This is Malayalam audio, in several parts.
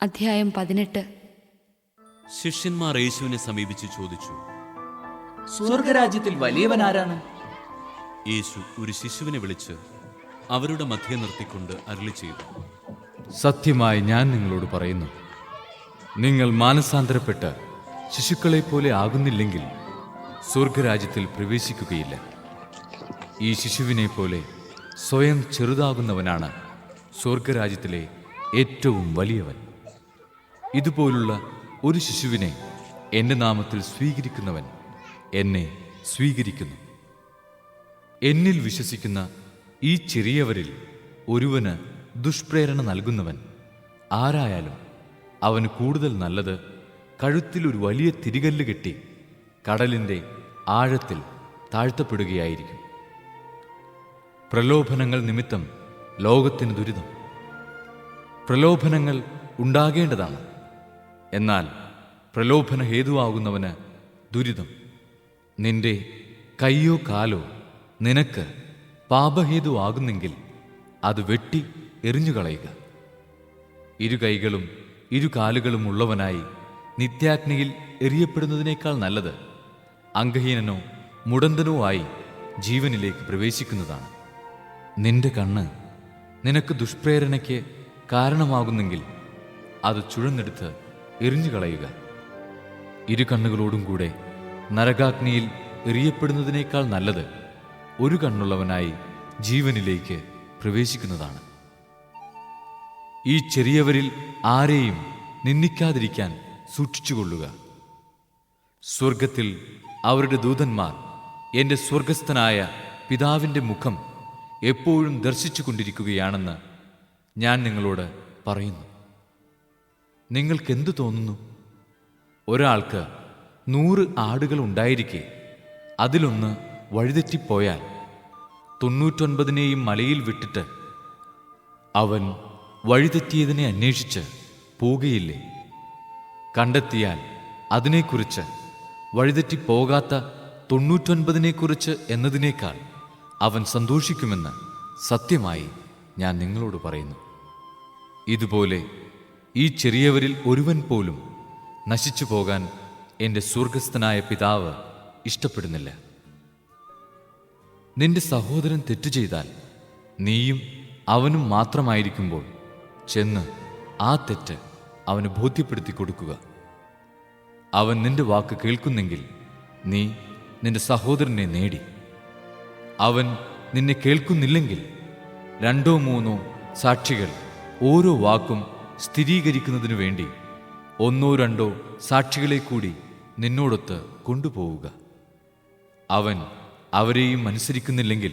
അധ്യായം 18. ശിഷ്യന്മാർ യേശുവിനെ സമീപിച്ച് ചോദിച്ചു, സ്വർഗരാജ്യത്തിൽ വലിയവനാരാണ്? യേശു ഒരു ശിശുവിനെ വിളിച്ച് അവരുടെ മധ്യേ നിർത്തിക്കൊണ്ട് അരുളിച്ചെയ്തു, സത്യമായി ഞാൻ നിങ്ങളോട് പറയുന്നു, നിങ്ങൾ മാനസാന്തരപ്പെട്ട് ശിശുക്കളെപ്പോലെ ആകുന്നില്ലെങ്കിൽ സ്വർഗരാജ്യത്തിൽ പ്രവേശിക്കുകയില്ല. ഈ ശിശുവിനെ പോലെ സ്വയം ചെറുതാകുന്നവനാണ് സ്വർഗരാജ്യത്തിലെ ഏറ്റവും വലിയവൻ. ഇതുപോലുള്ള ഒരു ശിശുവിനെ എൻ്റെ നാമത്തിൽ സ്വീകരിക്കുന്നവൻ എന്നെ സ്വീകരിക്കുന്നു. എന്നിൽ വിശ്വസിക്കുന്ന ഈ ചെറിയവരിൽ ഒരുവന് ദുഷ്പ്രേരണ നൽകുന്നവൻ ആരായാലും അവന് കൂടുതൽ നല്ലത് കഴുത്തിൽ ഒരു വലിയ തിരികല്ല് കെട്ടി കടലിൻ്റെ ആഴത്തിൽ താഴ്ത്തപ്പെടുകയായിരിക്കും. പ്രലോഭനങ്ങൾ നിമിത്തം ലോകത്തിന് ദുരിതം. പ്രലോഭനങ്ങൾ ഉണ്ടാകേണ്ടതാണ്, എന്നാൽ പ്രലോഭന ഹേതുവാകുന്നവന് ദുരിതം. നിന്റെ കൈയോ കാലോ നിനക്ക് പാപഹേതുവാകുന്നെങ്കിൽ അത് വെട്ടി എറിഞ്ഞുകളയുക. ഇരു കൈകളും ഇരു കാലുകളും ഉള്ളവനായി നിത്യാഗ്നിയിൽ എറിയപ്പെടുന്നതിനേക്കാൾ നല്ലത് അംഗഹീനനോ മുടന്തനോ ആയി ജീവനിലേക്ക് പ്രവേശിക്കുന്നതാണ്. നിന്റെ കണ്ണ് നിനക്ക് ദുഷ്പ്രേരണയ്ക്ക് കാരണമാകുന്നെങ്കിൽ അത് ചുഴന്നെടുത്ത് എറിഞ്ഞുകളയുക. ഇരു കണ്ണുകളോടും കൂടെ നരകാഗ്നിയിൽ എറിയപ്പെടുന്നതിനേക്കാൾ നല്ലത് ഒരു കണ്ണുള്ളവനായി ജീവനിലേക്ക് പ്രവേശിക്കുന്നതാണ്. ഈ ചെറിയവരിൽ ആരെയും നിന്ദിക്കാതിരിക്കാൻ സൂക്ഷിച്ചുകൊള്ളുക. സ്വർഗത്തിൽ അവരുടെ ദൂതന്മാർ എൻ്റെ സ്വർഗസ്ഥനായ പിതാവിൻ്റെ മുഖം എപ്പോഴും ദർശിച്ചു കൊണ്ടിരിക്കുകയാണെന്ന് ഞാൻ നിങ്ങളോട് പറയുന്നു. നിങ്ങൾക്കെന്തു തോന്നുന്നു? ഒരാൾക്ക് 100 ആടുകൾ ഉണ്ടായിരിക്കെ അതിലൊന്ന് വഴിതെറ്റിപ്പോയാൽ 99നെയും മലയിൽ വിട്ടിട്ട് അവൻ വഴിതെറ്റിയതിനെ അന്വേഷിച്ച് പോകുകയില്ലേ? കണ്ടെത്തിയാൽ അതിനെക്കുറിച്ച് വഴിതെറ്റിപ്പോകാത്ത 99നെക്കുറിച്ച് എന്നതിനേക്കാൾ അവൻ സന്തോഷിക്കുമെന്ന് സത്യമായി ഞാൻ നിങ്ങളോട് പറയുന്നു. ഇതുപോലെ ഈ ചെറിയവരിൽ ഒരുവൻ പോലും നശിച്ചു പോകാൻ എൻ്റെ സ്വർഗസ്ഥനായ പിതാവ് ഇഷ്ടപ്പെടുന്നില്ല. നിന്റെ സഹോദരൻ തെറ്റു ചെയ്താൽ നീയും അവനും മാത്രമായിരിക്കുമ്പോൾ ചെന്ന് ആ തെറ്റ് അവന് ബോധ്യപ്പെടുത്തി കൊടുക്കുക. അവൻ നിന്റെ വാക്ക് കേൾക്കുന്നെങ്കിൽ നീ നിന്റെ സഹോദരനെ നേടി. അവൻ നിന്നെ കേൾക്കുന്നില്ലെങ്കിൽ 2 or 3 സാക്ഷികൾ ഓരോ വാക്കും സ്ഥിരീകരിക്കുന്നതിനു വേണ്ടി 1 or 2 സാക്ഷികളെ കൂടി നിന്നോടൊത്ത് കൊണ്ടുപോവുക. അവൻ അവരെയും അനുസരിക്കുന്നില്ലെങ്കിൽ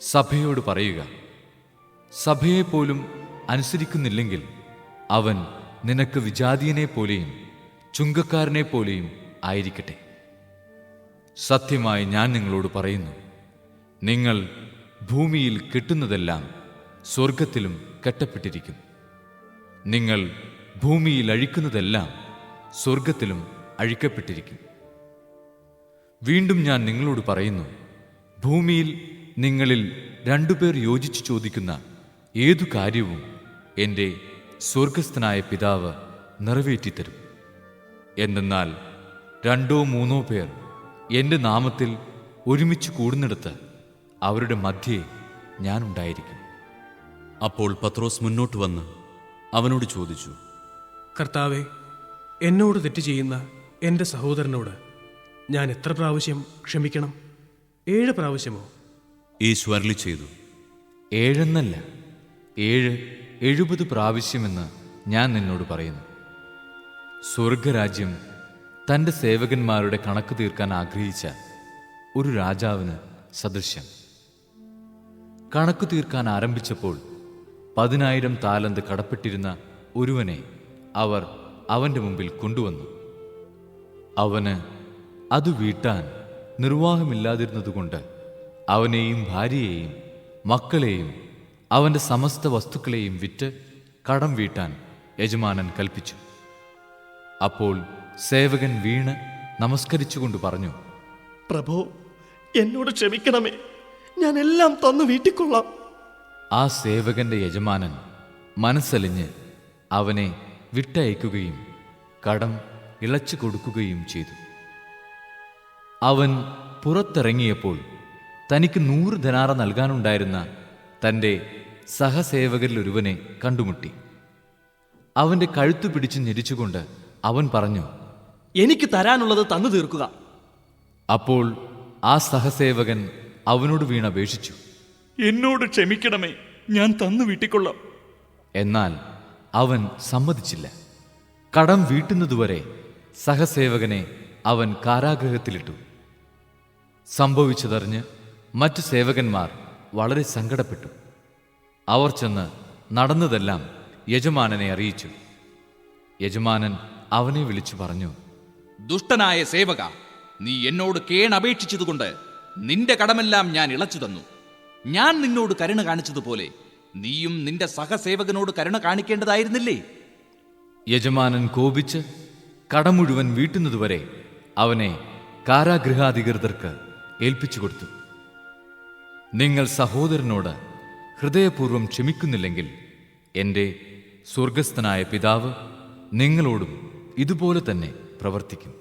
സഭയോട് പറയുക. സഭയെപ്പോലും അനുസരിക്കുന്നില്ലെങ്കിൽ അവൻ നിനക്ക് വിജാതീയനെ പോലെയും ചുങ്കക്കാരനെ പോലെയും ആയിരിക്കട്ടെ. സത്യമായി ഞാൻ നിങ്ങളോട് പറയുന്നു, നിങ്ങൾ ഭൂമിയിൽ കെട്ടുന്നതെല്ലാം സ്വർഗത്തിലും കെട്ടപ്പെട്ടിരിക്കും. നിങ്ങൾ ഭൂമിയിൽ അഴിക്കുന്നതെല്ലാം സ്വർഗത്തിലും അഴിക്കപ്പെട്ടിരിക്കും. വീണ്ടും ഞാൻ നിങ്ങളോട് പറയുന്നു, ഭൂമിയിൽ നിങ്ങളിൽ 2 പേർ യോജിച്ചു ചോദിക്കുന്ന ഏതു കാര്യവും എൻ്റെ സ്വർഗസ്ഥനായ പിതാവ് നിറവേറ്റിത്തരും. എന്തെന്നാൽ 2 or 3 പേർ എൻ്റെ നാമത്തിൽ ഒരുമിച്ച് കൂടുന്നിടത്ത് അവരുടെ മധ്യേ ഞാനുണ്ടായിരിക്കും. അപ്പോൾ പത്രോസ് മുന്നോട്ട് വന്ന് അവനോട് ചോദിച്ചു, കർത്താവേ, എന്നോട് തെറ്റ് ചെയ്യുന്ന എൻ്റെ സഹോദരനോട് ഞാൻ എത്ര പ്രാവശ്യം ക്ഷമിക്കണം? 7 പ്രാവശ്യമോ? യേശു അരുളിച്ചെയ്തു, 7 എന്നല്ല, 70 പ്രാവശ്യമെന്ന് ഞാൻ നിന്നോട് പറയുന്നു. സ്വർഗരാജ്യം തൻ്റെ സേവകന്മാരുടെ കണക്ക് തീർക്കാൻ ആഗ്രഹിച്ച ഒരു രാജാവിന് സദൃശ്യം. കണക്കു തീർക്കാൻ ആരംഭിച്ചപ്പോൾ 10,000 താലന്ത് കടപ്പെട്ടിരുന്ന ഒരുവനെ അവർ അവൻ്റെ മുമ്പിൽ കൊണ്ടുവന്നു. അവന് അത് വീട്ടാൻ നിർവാഹമില്ലാതിരുന്നതുകൊണ്ട് അവനെയും ഭാര്യയെയും മക്കളെയും അവൻ്റെ സമസ്ത വസ്തുക്കളെയും വിറ്റ് കടം വീട്ടാൻ യജമാനൻ കൽപ്പിച്ചു. അപ്പോൾ സേവകൻ വീണ് നമസ്കരിച്ചുകൊണ്ട് പറഞ്ഞു, പ്രഭോ, എന്നോട് ക്ഷമിക്കണമേ, ഞാൻ എല്ലാം തന്നു വീട്ടിക്കൊള്ളാം. ആ സേവകന്റെ യജമാനൻ മനസ്സലിഞ്ഞ് അവനെ വിട്ടയക്കുകയും കടം ഇളച്ചു കൊടുക്കുകയും ചെയ്തു. അവൻ പുറത്തിറങ്ങിയപ്പോൾ തനിക്ക് 100 ധനാറ നൽകാനുണ്ടായിരുന്ന തൻ്റെ സഹസേവകരിലൊരുവനെ കണ്ടുമുട്ടി. അവൻ്റെ കഴുത്തു പിടിച്ച് ഞെരിച്ചുകൊണ്ട് അവൻ പറഞ്ഞു, എനിക്ക് തരാനുള്ളത് തന്നു തീർക്കുക. അപ്പോൾ ആ സഹസേവകൻ അവനോട് വീണപേക്ഷിച്ചു, എന്നോട് ക്ഷമിക്കണമേ, ഞാൻ തന്നു വീട്ടിക്കൊള്ളാം. എന്നാൽ അവൻ സമ്മതിച്ചില്ല. കടം വീട്ടുന്നതുവരെ സഹസേവകനെ അവൻ കാരാഗൃഹത്തിലിട്ടു. സംഭവിച്ചതറിഞ്ഞ് മറ്റു സേവകന്മാർ വളരെ സങ്കടപ്പെട്ടു. അവർ ചെന്ന് നടന്നതെല്ലാം യജമാനനെ അറിയിച്ചു. യജമാനൻ അവനെ വിളിച്ചു പറഞ്ഞു, ദുഷ്ടനായ സേവക, നീ എന്നോട് കേണപേക്ഷിച്ചതുകൊണ്ട് നിന്റെ കടമെല്ലാം ഞാൻ ഇളച്ചു തന്നു. ഞാൻ നിന്നോട് കരുണ കാണിച്ചതുപോലെ നീയും നിന്റെ സഹസേവകനോട് കരുണ കാണിക്കേണ്ടതായിരുന്നില്ലേ? യജമാനൻ കോപിച്ച് കടം മുഴുവൻ വീട്ടുന്നതുവരെ അവനെ കാരാഗൃഹാധികൃതർക്ക് ഏൽപ്പിച്ചു കൊടുത്തു. നിങ്ങൾ സഹോദരനോട് ഹൃദയപൂർവ്വം ക്ഷമിക്കുന്നില്ലെങ്കിൽ എൻ്റെ സ്വർഗസ്ഥനായ പിതാവ് നിങ്ങളോടും ഇതുപോലെ തന്നെ പ്രവർത്തിക്കും.